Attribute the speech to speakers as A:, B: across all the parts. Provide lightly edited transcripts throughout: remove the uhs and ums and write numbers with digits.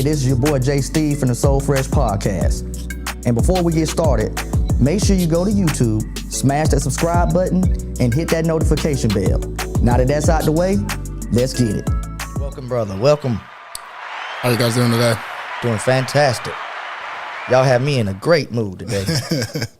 A: Hey, this is your boy Jay Steve from the Soul Fresh Podcast. And before we get started, make sure you go to YouTube, smash that subscribe button, and hit that notification bell. Now that that's out the way, let's get it. Welcome, brother. Welcome.
B: How you guys doing today?
A: Doing fantastic. Y'all have me in a great mood today.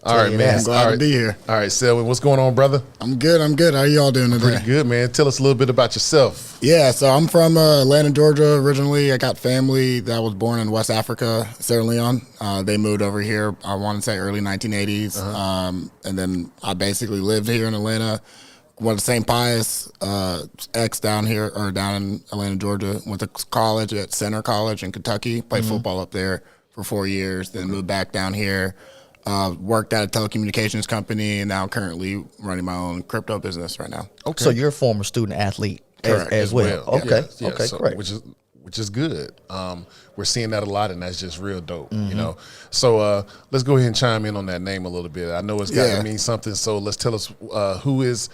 C: All right, man.
B: I'm glad to be here.
C: All right, Selwyn, what's going on, brother?
B: I'm good. How you all doing today?
C: Pretty good, man. Tell us a little bit about yourself.
B: Yeah, so I'm from Atlanta, Georgia originally. I got family that was born in West Africa, Sierra Leone. They moved over here, I want to say early 1980s. And then I basically lived here in Atlanta. Went to St. Pius, down in Atlanta, Georgia. Went to college at Center College in Kentucky. Played football up there for 4 years, then moved back down here, worked at a telecommunications company, and now currently running my own crypto business right now.
A: Okay. So you're a former student athlete as well. Okay.
C: Yeah.
A: Okay,
C: So,
A: great.
C: which is good. We're seeing that a lot, and that's just real dope, you know. So let's go ahead and chime in on that name a little bit. I know it's got to mean something, so let's tell us who is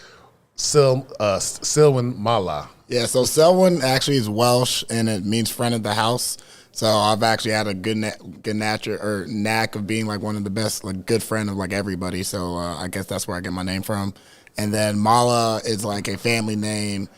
C: Selwyn Mallah.
B: Yeah, so Selwyn actually is Welsh, and it means friend of the house. So I've actually had a good knack of being like one of the best, like good friend of like everybody. So I guess that's where I get my name from. And then Mallah is like a family name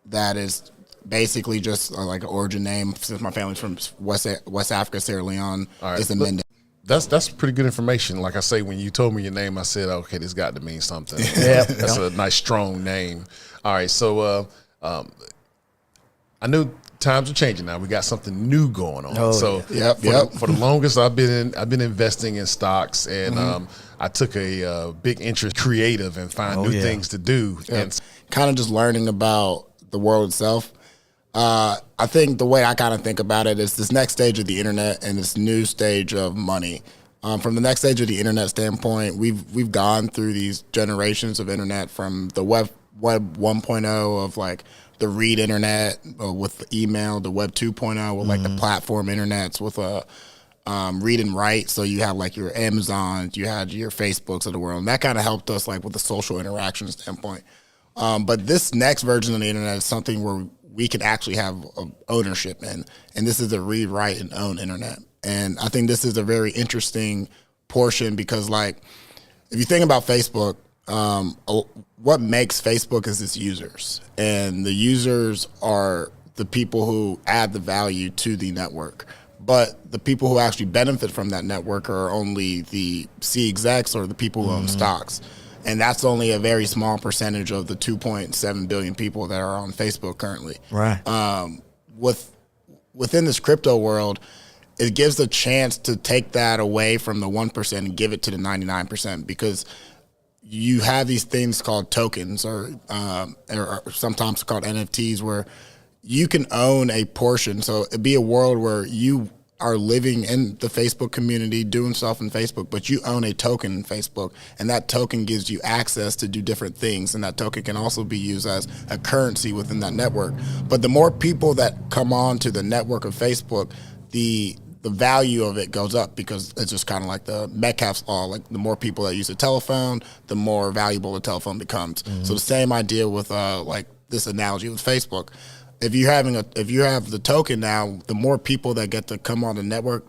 B: that is basically just like an origin name, since my family's from West Africa, Sierra Leone.
C: All right.
B: It's a Mende.
C: That's pretty good information. Like I say, when you told me your name, I said, okay, this got to mean something.
A: Yeah.
C: That's a nice, strong name. All right, so I know times are changing now. We got something new going on. For the longest, I've been investing in stocks, and I took a big interest creative and find new things to do. And
B: kind of just learning about the world itself. I think the way I kind of think about it is this next stage of the internet and this new stage of money. From the next stage of the internet standpoint, we've gone through these generations of internet, from the web 1.0 of like the read internet with the email, the web 2.0 with like the platform internets with a read and write. So you have like your Amazons, you had your Facebooks of the world, and that kind of helped us like with the social interaction standpoint. But this next version of the internet is something where we can actually have ownership in, and this is a read, write, and own internet. And I think this is a very interesting portion because, like, if you think about Facebook, what makes Facebook is its users, and the users are the people who add the value to the network. But the people who actually benefit from that network are only the C execs or the people who own stocks. And that's only a very small percentage of the 2.7 billion people that are on Facebook currently.
A: Right.
B: Within this crypto world, it gives a chance to take that away from the 1% and give it to the 99%, because you have these things called tokens or sometimes called NFTs, where you can own a portion. So it'd be a world where you are living in the Facebook community, doing stuff in Facebook, but you own a token in Facebook, and that token gives you access to do different things, and that token can also be used as a currency within that network. But the more people that come on to the network of Facebook, the value of it goes up, because it's just kind of like the Metcalfe's law. Like, the more people that use a telephone, the more valuable the telephone becomes. So the same idea with like this analogy with Facebook. If you have the token now, the more people that get to come on the network,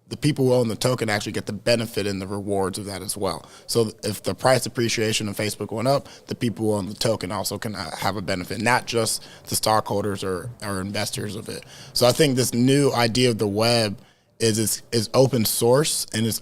B: the people who own the token actually get the benefit and the rewards of that as well. So if the price appreciation of Facebook went up, the people who own the token also can have a benefit, not just the stockholders or investors of it. So I think this new idea of the web is open source, and it's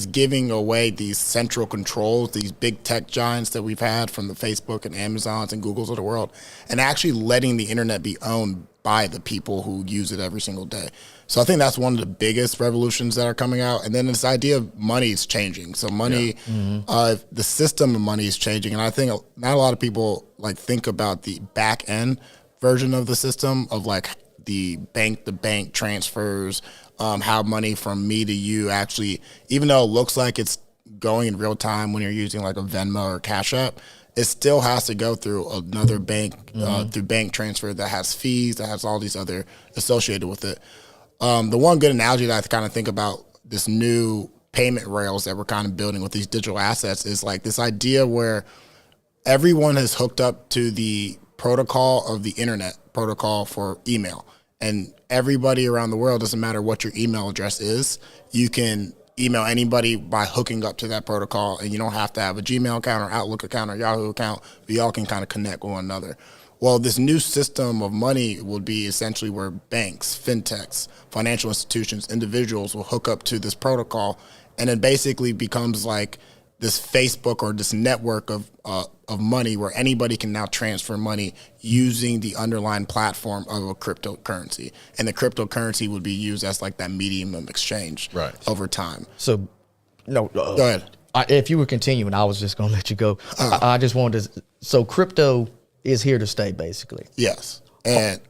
B: giving away these central controls, these big tech giants that we've had from the Facebook and Amazons and Googles of the world, and actually letting the internet be owned by the people who use it every single day. So I think that's one of the biggest revolutions that are coming out. And then this idea of money is changing. So money, the system of money is changing. And I think not a lot of people like think about the back end version of the system of like the bank transfers, how money from me to you actually, even though it looks like it's going in real time when you're using like a Venmo or Cash App, it still has to go through another bank, through bank transfer that has fees, that has all these other associated with it. The one good analogy that I kind of think about this new payment rails that we're kind of building with these digital assets is like this idea where everyone has hooked up to the protocol of the internet, protocol for email. And everybody around the world, doesn't matter what your email address is, you can email anybody by hooking up to that protocol, and you don't have to have a Gmail account or Outlook account or Yahoo account, but y'all can kind of connect with one another. Well, this new system of money would be essentially where banks, fintechs, financial institutions, individuals will hook up to this protocol, and it basically becomes like this Facebook or this network of money where anybody can now transfer money using the underlying platform of a cryptocurrency. And the cryptocurrency would be used as like that medium of exchange over time.
A: So, no,
B: go ahead.
A: If you were continuing, I was just going to let you go. I just wanted to, so crypto is here to stay, basically.
B: Yes. And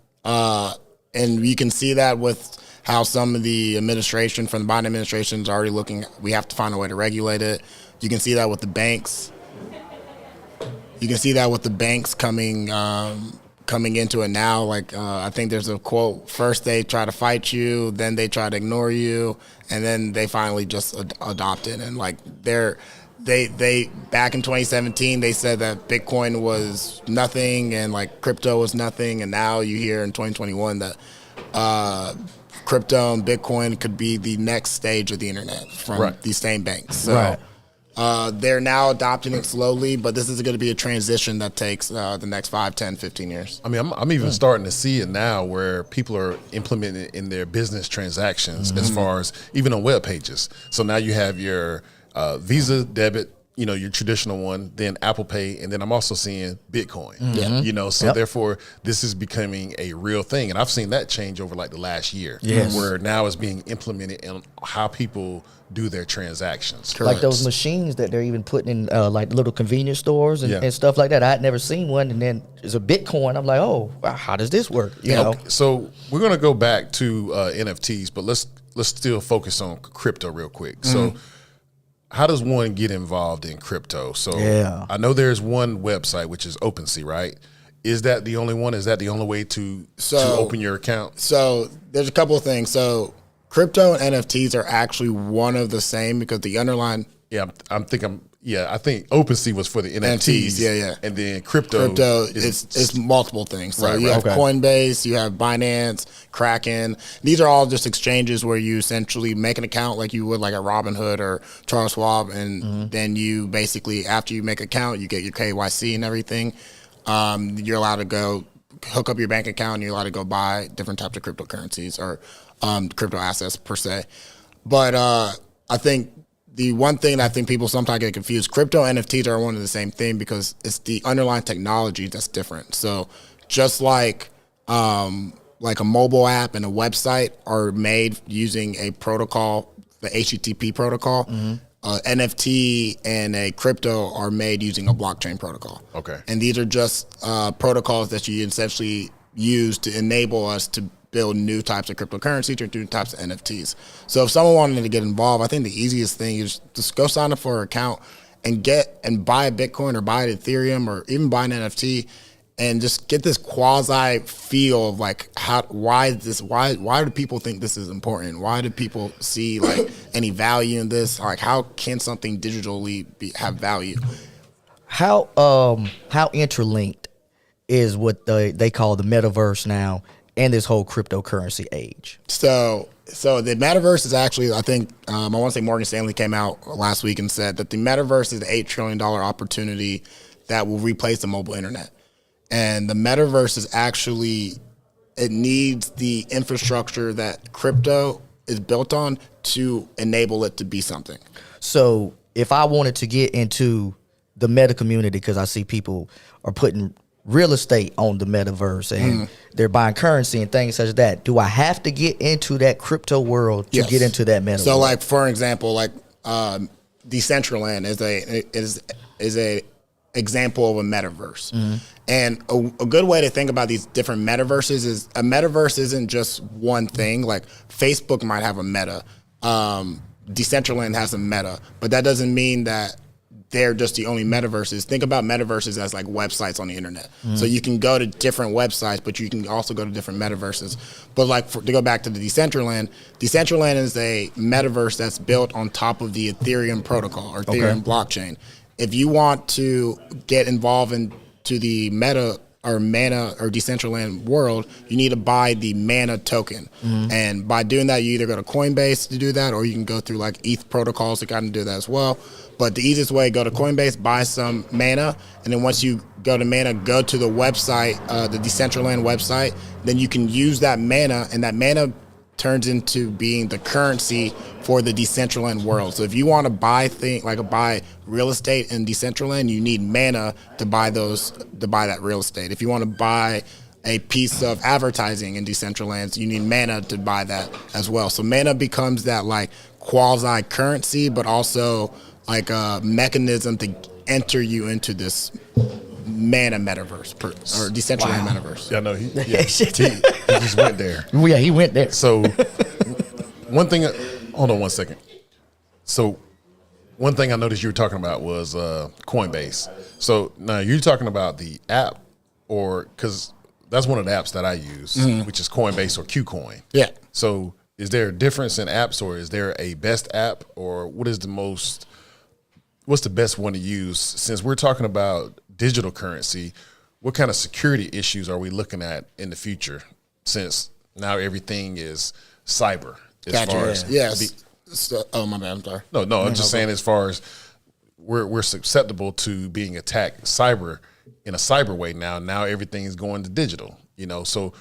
B: you can see that with how some of the administration from the Biden administration is already looking, we have to find a way to regulate it. You can see that with the banks. You can see that with the banks coming into it now. Like I think there's a quote: first they try to fight you, then they try to ignore you, and then they finally just adopt it. And like they back in 2017 they said that Bitcoin was nothing and like crypto was nothing, and now you hear in 2021 that crypto and Bitcoin could be the next stage of the internet from these same banks. So. They're now adopting it slowly, but this is going to be a transition that takes the next 5, 10, 15 years.
C: I mean, I'm even starting to see it now where people are implementing it in their business transactions as far as even on web pages. So now you have your Visa debit, your traditional one, then Apple Pay, and then I'm also seeing Bitcoin. So therefore this is becoming a real thing. And I've seen that change over like the last year where now it's being implemented in how people do their transactions.
A: Correct. Like those machines that they're even putting in like little convenience stores and stuff like that. I had never seen one, and then there's a Bitcoin. I'm like, oh, how does this work? You know?
C: So we're gonna go back to NFTs, but let's still focus on crypto real quick. So how does one get involved in crypto? So I know there's one website, which is OpenSea, right? Is that the only one? Is that the only way to open your account?
B: So there's a couple of things. So crypto and NFTs are actually one of the same because the underlying.
C: Yeah, I think OpenSea was for the NFTs. And then crypto
B: it's multiple things. So you have Coinbase, you have Binance, Kraken. These are all just exchanges where you essentially make an account like you would like a Robinhood or Charles Schwab, and then you basically, after you make an account, you get your KYC and everything. You're allowed to go hook up your bank account, and you're allowed to go buy different types of cryptocurrencies or crypto assets per se. But I think the one thing that I think people sometimes get confused, crypto and NFTs are one of the same thing because it's the underlying technology that's different. So just like a mobile app and a website are made using a protocol, the HTTP protocol, NFT and a crypto are made using a blockchain protocol.
C: Okay.
B: And these are just protocols that you essentially use to enable us to build new types of cryptocurrencies or new types of NFTs. So if someone wanted to get involved, I think the easiest thing is just go sign up for an account and buy a Bitcoin or buy an Ethereum or even buy an NFT and just get this quasi feel of like why do people think this is important? Why do people see like any value in this? Like how can something digitally have value?
A: How interlinked is what they call the metaverse now and this whole cryptocurrency age?
B: So the metaverse is actually, I think, I want to say Morgan Stanley came out last week and said that the metaverse is the $8 trillion opportunity that will replace the mobile internet. And the metaverse is actually, it needs the infrastructure that crypto is built on to enable it to be something.
A: So if I wanted to get into the meta community, because I see people are putting real estate on the metaverse and they're buying currency and things such as that, do I have to get into that crypto world to get into that metaverse?
B: So like, for example, like Decentraland is a example of a metaverse. And a good way to think about these different metaverses is a metaverse isn't just one thing. Like Facebook might have a meta. Decentraland has a meta, but that doesn't mean that they're just the only metaverses. Think about metaverses as like websites on the internet. So you can go to different websites, but you can also go to different metaverses. But like to go back to the Decentraland is a metaverse that's built on top of the Ethereum protocol or Ethereum blockchain. If you want to get involved into the meta or Mana or Decentraland world, you need to buy the Mana token. And by doing that, you either go to Coinbase to do that, or you can go through like ETH protocols to kind of do that as well. But the easiest way, go to Coinbase, buy some Mana, and then once you go to Mana, go to the website, the Decentraland website, then you can use that Mana, and that Mana turns into being the currency for the Decentraland world. So if you want to buy buy real estate in Decentraland, you need Mana to buy that real estate. If you want to buy a piece of advertising in Decentraland, you need Mana to buy that as well. So Mana becomes that like quasi currency, but also like a mechanism to enter you into this Mana metaverse or Decentraland metaverse.
C: Yeah, no, he just went there.
A: Yeah, he went there.
C: So one thing, hold on one second. So one thing I noticed you were talking about was Coinbase. So now you're talking about the app, or because that's one of the apps that I use, which is Coinbase or KuCoin.
B: Yeah.
C: So is there a difference in apps, or is there a best app, or what's the best one to use? Since we're talking about digital currency, what kind of security issues are we looking at in the future, since now everything is cyber as far as
B: my bad, I'm sorry.
C: No, I'm just saying, as far as we're susceptible to being attacked in a cyber way now everything is going to digital, so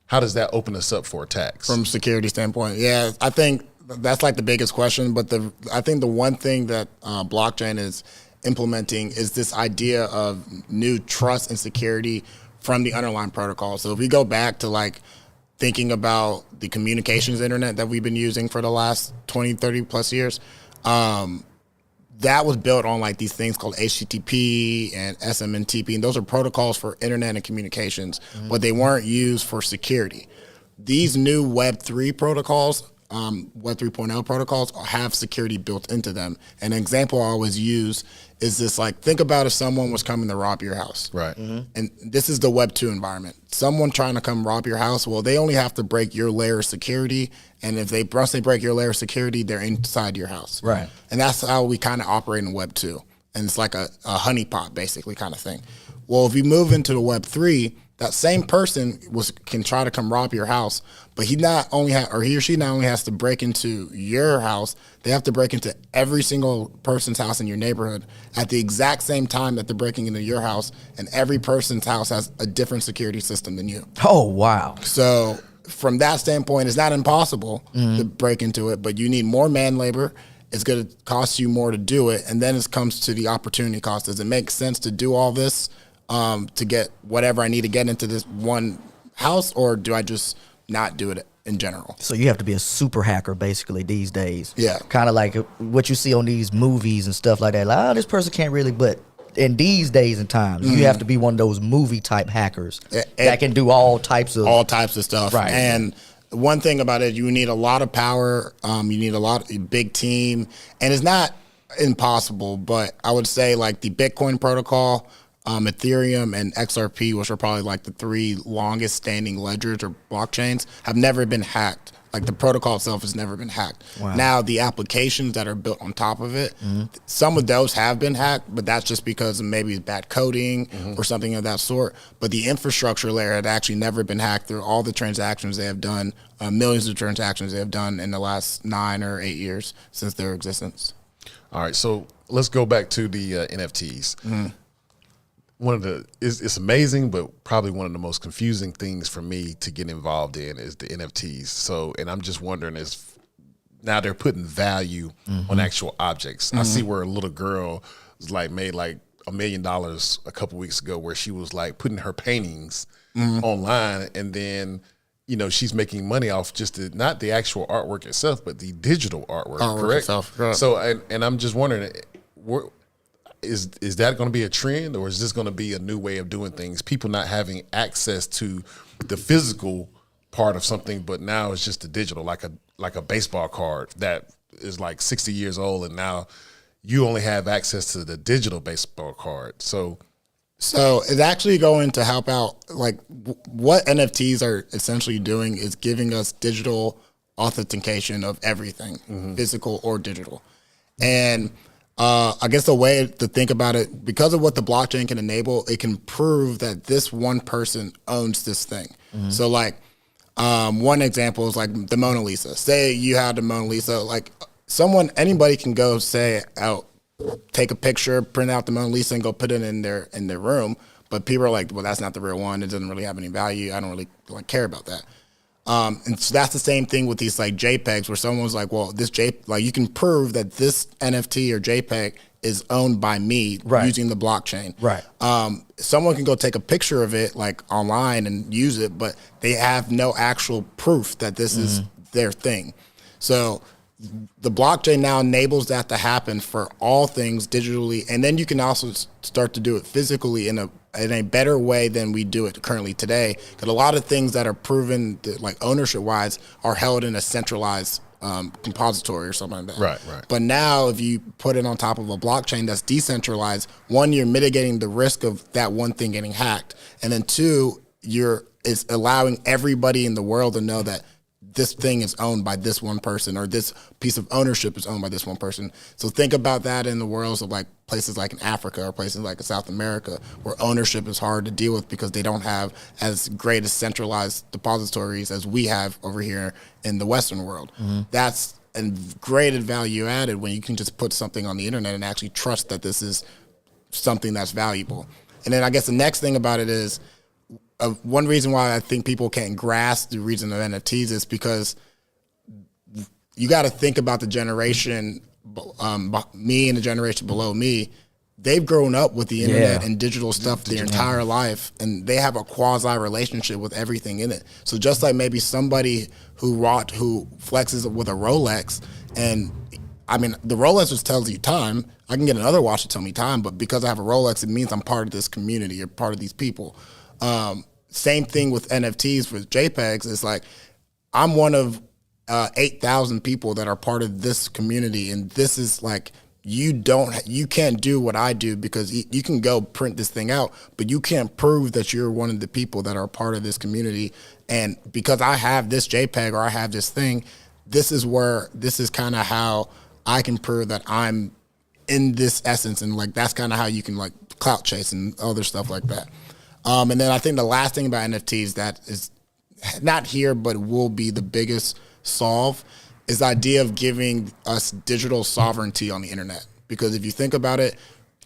C: how does that open us up for attacks
B: from a security standpoint? Yeah, I think that's like the biggest question, but I think the one thing that blockchain is implementing is this idea of new trust and security from the underlying protocol. So if we go back to like thinking about the communications internet that we've been using for the last 20, 30 plus years, that was built on like these things called HTTP and SMTP, and those are protocols for internet and communications, but they weren't used for security. These new Web3 protocols, Web 3.0 protocols, have security built into them. An example I always use is this, like, think about if someone was coming to rob your house.
C: Right.
B: And this is the Web 2 environment. Someone trying to come rob your house, well, they only have to break your layer of security. And once they break your layer of security, they're inside your house.
A: Right.
B: And that's how we kind of operate in Web 2. And it's like a honeypot, basically, kind of thing. Well, if we move into the Web 3, that same person can try to come rob your house, but he or she not only has to break into your house, they have to break into every single person's house in your neighborhood at the exact same time that they're breaking into your house, and every person's house has a different security system than you.
A: Oh, wow.
B: So from that standpoint, it's not impossible to break into it, but you need more man labor. It's going to cost you more to do it, and then it comes to the opportunity cost. Does it make sense to do all this to get whatever I need to get into this one house, or do I just not do it in general?
A: So you have to be a super hacker basically these days.
B: Yeah.
A: Kind of like what you see on these movies and stuff like that. Like, this person can't really, but in these days and times, you have to be one of those movie type hackers that can do all types of
B: stuff.
A: Right.
B: And one thing about it, you need a lot of power. You need a big team, and it's not impossible, but I would say like the Bitcoin protocol, Ethereum and XRP, which are probably like the three longest standing ledgers or blockchains, have never been hacked. Like the protocol itself has never been hacked.
A: Wow.
B: Now the applications that are built on top of it, some of those have been hacked, but that's just because of maybe bad coding or something of that sort. But the infrastructure layer had actually never been hacked through all the transactions they have done, millions of transactions they have done in the last 9 or 8 years since their existence.
C: All right, so let's go back to the NFTs. It's amazing, but probably one of the most confusing things for me to get involved in is the NFTs. So, and I'm just wondering, now they're putting value on actual objects. I see where a little girl was made like $1 million a couple weeks ago, where she was like putting her paintings online, and then she's making money off just not the actual artwork itself, but the digital artwork. Correct.
B: Itself, correct.
C: So, and I'm just wondering, Is that going to be a trend, or is this going to be a new way of doing things? People not having access to the physical part of something, but now it's just the digital, like a baseball card that is like 60 years old, and now you only have access to the digital baseball card. So
B: it's actually going to help out. Like what NFTs are essentially doing is giving us digital authentication of everything, physical or digital, and I guess the way to think about it, because of what the blockchain can enable, it can prove that this one person owns this thing. So like one example is like the Mona Lisa. Say you had the Mona Lisa, like anybody can go say, oh, take a picture, print out the Mona Lisa and go put it in their room. But people are like, well, that's not the real one. It doesn't really have any value. I don't really care about that. And so that's the same thing with these like JPEGs, where someone's like, well, like you can prove that this NFT or JPEG is owned by me using the blockchain.
A: Right.
B: Someone can go take a picture of it like online and use it, but they have no actual proof that this is their thing. So the blockchain now enables that to happen for all things digitally, and then you can also start to do it physically in a better way than we do it currently today. Because a lot of things that are proven, like ownership wise, are held in a centralized compository or something like that.
C: Right.
B: But now, if you put it on top of a blockchain that's decentralized, one, you're mitigating the risk of that one thing getting hacked, and then two, it's allowing everybody in the world to know that this thing is owned by this one person, or this piece of ownership is owned by this one person. So think about that in the worlds of like places like in Africa or places like in South America, where ownership is hard to deal with because they don't have as great as centralized depositories as we have over here in the Western world. That's a great value added when you can just put something on the internet and actually trust that this is something that's valuable. And then I guess the next thing about it is, one reason why I think people can't grasp the reason of NFTs is because you got to think about the generation, me and the generation below me. They've grown up with the internet and digital stuff their entire life, and they have a quasi relationship with everything in it. So just like maybe somebody who flexes with a Rolex, and I mean the Rolex just tells you time. I can get another watch to tell me time, but because I have a Rolex, it means I'm part of this community or part of these people. Same thing with NFTs with JPEGs. It's like I'm one of 8,000 people that are part of this community, and this is like you can't do what I do because you can go print this thing out, but you can't prove that you're one of the people that are part of this community. And because I have this JPEG or I have this thing, this is kind of how I can prove that I'm in this essence, and like that's kind of how you can like clout chase and other stuff like that. And then I think the last thing about NFTs that is not here but will be the biggest solve is the idea of giving us digital sovereignty on the internet. Because if you think about it,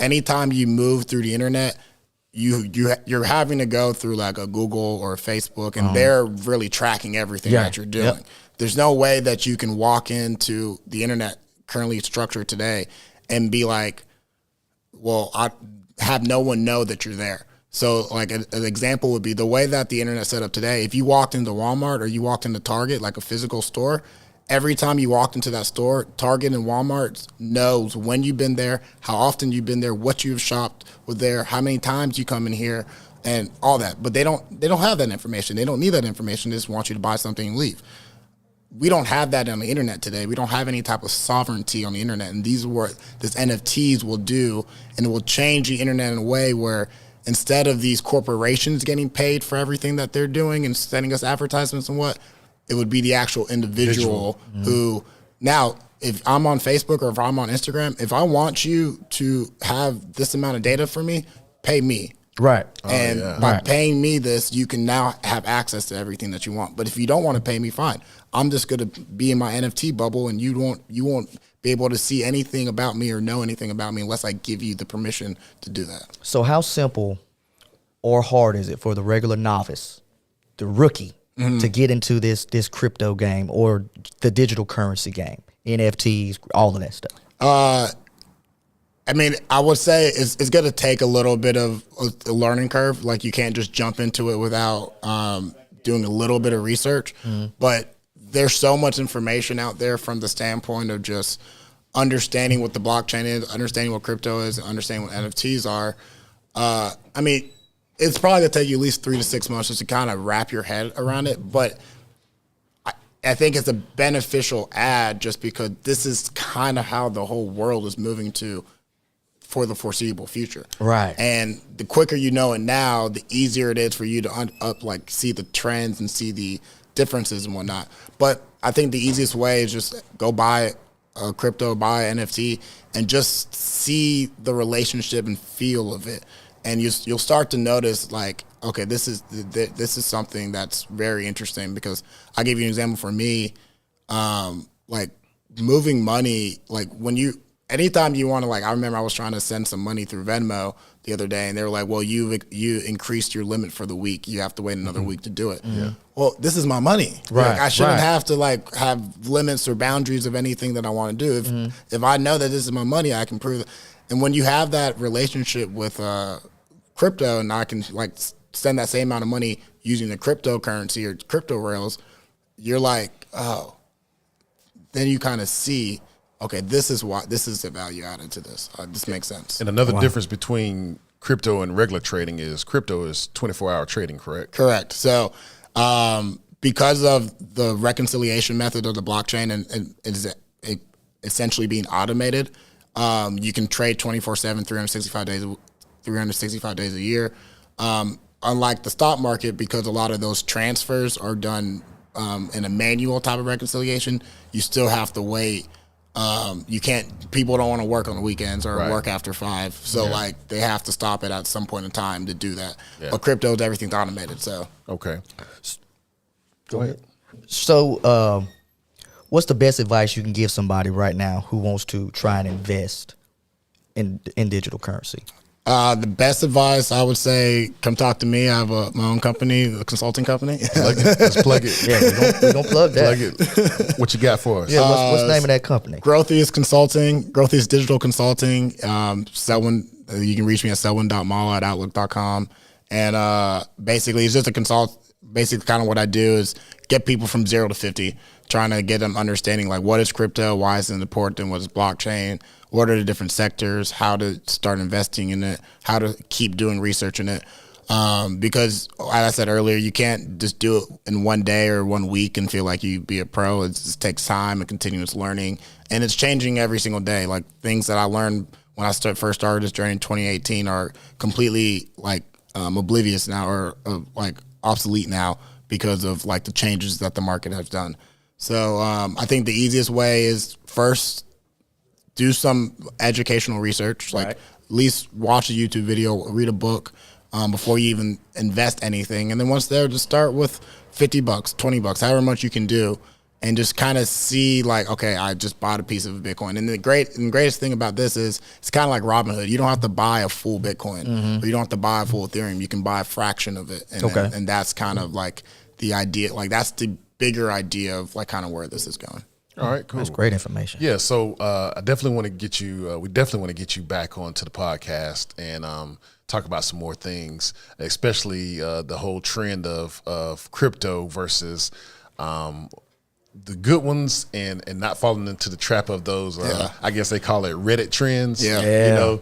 B: anytime you move through the internet, you're having to go through like a Google or a Facebook, and they're really tracking everything that you're doing. There's no way that you can walk into the internet currently structured today and be like, well, I have no one know that you're there. So like an example would be the way that the internet set up today. If you walked into Walmart or you walked into Target, like a physical store, every time you walked into that store, Target and Walmart knows when you've been there, how often you've been there, what you've shopped with there, how many times you come in here, and all that. But they don't have that information. They don't need that information. They just want you to buy something and leave. We don't have that on the internet today. We don't have any type of sovereignty on the internet. And these are what this NFTs will do, and it will change the internet in a way where instead of these corporations getting paid for everything that they're doing and sending us advertisements and what, it would be the actual individual who, now, if I'm on Facebook or if I'm on Instagram, if I want you to have this amount of data for me, pay me.
A: Right.
B: And by paying me this, you can now have access to everything that you want. But if you don't want to pay me, fine. I'm just going to be in my NFT bubble, and you won't be able to see anything about me or know anything about me unless I give you the permission to do that.
A: So how simple or hard is it for the regular novice, the rookie, to get into this crypto game or the digital currency game, NFTs, all of that stuff?
B: I mean, I would say it's going to take a little bit of a learning curve. Like, you can't just jump into it without doing a little bit of research. But there's so much information out there from the standpoint of just understanding what the blockchain is, understanding what crypto is, and understanding what NFTs are. I mean, it's probably going to take you at least 3 to 6 months just to kind of wrap your head around it. But I think it's a beneficial add just because this is kind of how the whole world is moving to for the foreseeable future.
A: Right.
B: And the quicker you know it now, the easier it is for you to see the trends and see the differences and whatnot. But I think the easiest way is just go buy a crypto, buy an NFT, and just see the relationship and feel of it. And you'll start to notice, like, okay, this is something that's very interesting. Because I'll give you an example for me, like moving money, like anytime you want to, like, I remember I was trying to send some money through Venmo the other day, and they were like, well, you increased your limit for the week. You have to wait another week to do it. Yeah. Well, this is my money.
A: Right.
B: Like, I shouldn't have to like have limits or boundaries of anything that I want to do. If I know that this is my money, I can prove it. And when you have that relationship with crypto, and I can like send that same amount of money using the cryptocurrency or crypto rails, you're like, oh, then you kind of see, okay, this is the value added to this. This makes sense.
C: And another difference between crypto and regular trading is crypto is 24-hour trading, correct?
B: Correct. So because of the reconciliation method of the blockchain and it essentially being automated, you can trade 24/7, 365 days a year. Unlike the stock market, because a lot of those transfers are done in a manual type of reconciliation, you still have to wait. People don't want to work on the weekends or work after 5. So like they have to stop it at some point in time to do that. Yeah. But crypto, everything's automated. So.
C: Okay. Go ahead.
A: So what's the best advice you can give somebody right now who wants to try and invest in digital currency?
B: The best advice, I would say, come talk to me. I have my own company, a consulting company.
C: Let's plug it.
A: Yeah, we're gonna plug that.
C: Plug it. What you got for us?
A: Yeah, what's the name of that company?
B: Growthiest Consulting, Growthiest Digital Consulting. Selwyn, you can reach me at selwyn.mallah@outlook.com. And basically, it's just basically kind of what I do is get people from 0 to 50, trying to get them understanding like what is crypto, why is it important, what is blockchain, what are the different sectors, how to start investing in it, how to keep doing research in it. Because as I said earlier, you can't just do it in one day or 1 week and feel like you be a pro. It takes time and continuous learning, and it's changing every single day. Like things that I learned when I first started this journey in 2018 are completely like oblivious now or like obsolete now because of like the changes that the market has done. So I think the easiest way is first do some educational research, like at least watch a YouTube video, read a book before you even invest anything. And then once there, just start with $50, $20, however much you can do, and just kind of see like, okay, I just bought a piece of Bitcoin. And the greatest thing about this is it's kind of like Robinhood. You don't have to buy a full Bitcoin, or you don't have to buy a full Ethereum. You can buy a fraction of it. And that's kind of like the idea, like that's the bigger idea of like kind of where this is going.
C: All right, cool.
A: That's great information.
C: Yeah, so I definitely want to get you. We definitely want to get you back onto the podcast and talk about some more things, especially the whole trend of crypto versus the good ones and not falling into the trap of those. I guess they call it Reddit trends.
B: Yeah.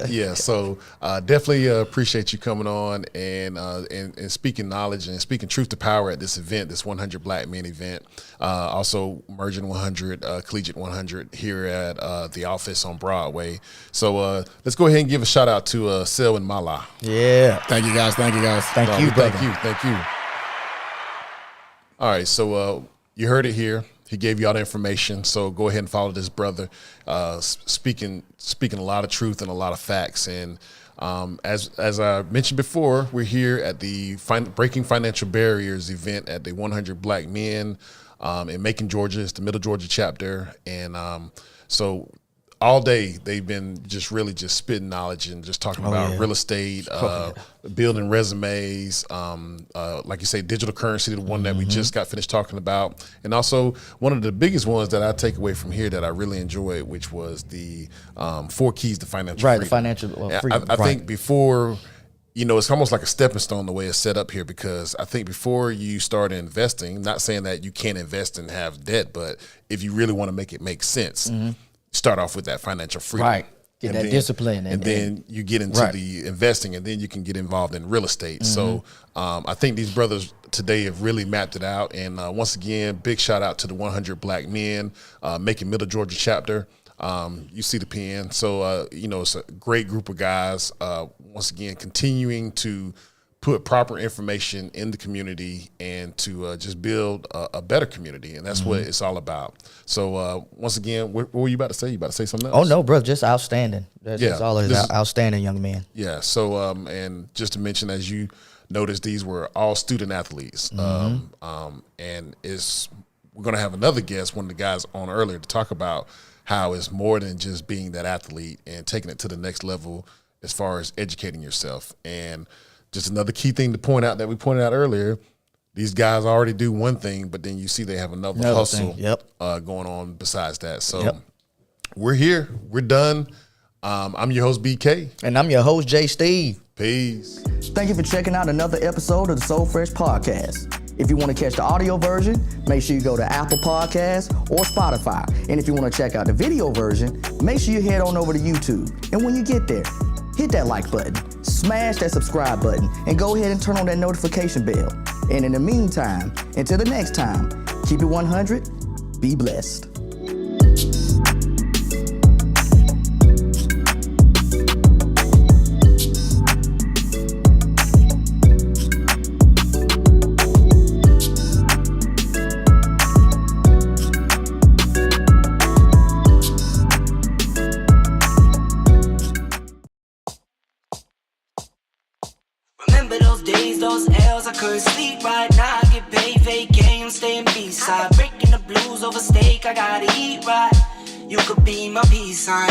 C: You know. So definitely appreciate you coming on and speaking knowledge and speaking truth to power at this event, this 100 Black Men event. Also Merging 100, Collegiate 100 here at the office on Broadway. So let's go ahead and give a shout out to Selwyn Mallah.
A: Yeah.
B: Thank you guys. Thank you guys.
A: Thank you, brother.
C: Thank you. All right, so you heard it here. He gave you all the information, so go ahead and follow this brother. Speaking a lot of truth and a lot of facts. And as I mentioned before, we're here at the Breaking Financial Barriers event at the 100 Black Men in Macon, Georgia. It's the Middle Georgia chapter, and so all day they've been just really just spitting knowledge and just talking about real estate, building resumes, like you say, digital currency, the one that we just got finished talking about. And also one of the biggest ones that I take away from here that I really enjoyed, which was the 4 keys to financial freedom.
A: The financial freedom.
C: I think before, it's almost like a stepping stone the way it's set up here, because I think before you start investing, not saying that you can't invest and have debt, but if you really want to make it make sense, start off with that financial freedom.
A: Right. Get that discipline.
C: And then you get into the investing, and then you can get involved in real estate. So I think these brothers today have really mapped it out. And once again, big shout out to the 100 Black Men, Macon Middle Georgia chapter. You see the pen. So, it's a great group of guys. Once again, continuing to put proper information in the community and to just build a better community. And that's what it's all about. So once again, what were you about to say? You about to say something else?
A: Oh, no, bro, just outstanding. That's all it is, outstanding young man.
C: Yeah, so and just to mention, as you noticed, these were all student athletes. And we're going to have another guest, one of the guys on earlier, to talk about how it's more than just being that athlete and taking it to the next level as far as educating yourself. And just another key thing to point out that we pointed out earlier, these guys already do one thing, but then you see they have another hustle going on besides that. So we're here. We're done. I'm your host, BK.
A: And I'm your host, J. Steve.
C: Peace.
A: Thank you for checking out another episode of the Soul Fresh Podcast. If you want to catch the audio version, make sure you go to Apple Podcasts or Spotify. And if you want to check out the video version, make sure you head on over to YouTube. And when you get there, hit that like button, smash that subscribe button, and go ahead and turn on that notification bell. And in the meantime, until the next time, keep it 100, be blessed.
D: Remember those days, those L's, I couldn't sleep right now. I get paid, fake game, staying B-side. Breaking the blues over steak, I gotta eat right. You could be my peace sign.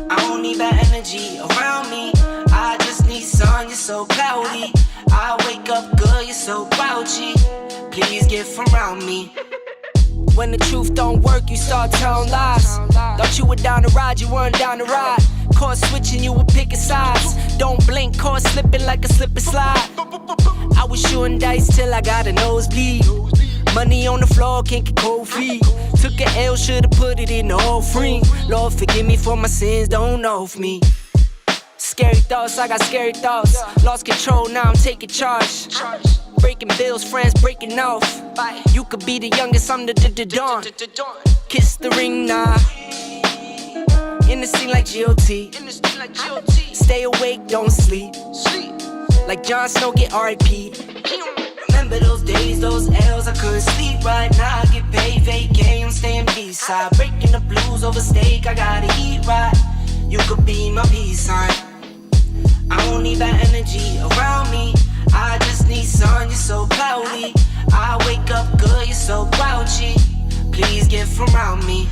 D: I don't need that energy around me. I just need sun, you're so cloudy. I wake up good, you're so grouchy. Please get from around me. When the truth don't work, you start telling lies. Thought you were down to ride, you weren't down to ride. Caught switching, you were picking sides. Don't blink, caught slipping like a slip and slide. I was shooting dice till I got a nosebleed. Money on the floor, can't get cold feet. Took a L, should've put it in the offering. Lord, forgive me for my sins, don't know of me. Scary thoughts, I got scary thoughts. Lost control, now I'm taking charge. Breaking bills, friends breaking off. You could be the youngest, I'm the dawn. Kiss the ring, nah. In the scene like G.O.T. Stay awake, don't sleep. Like Jon Snow, get R.I.P. Remember those days, those L's, I couldn't sleep right now. I get paid, fake game, staying B-side. Breaking the blues over steak, I gotta eat right. You could be my peace sign. I don't need that energy around me. I just need sun, you're so cloudy. I wake up good, you're so grouchy. Please get from around me.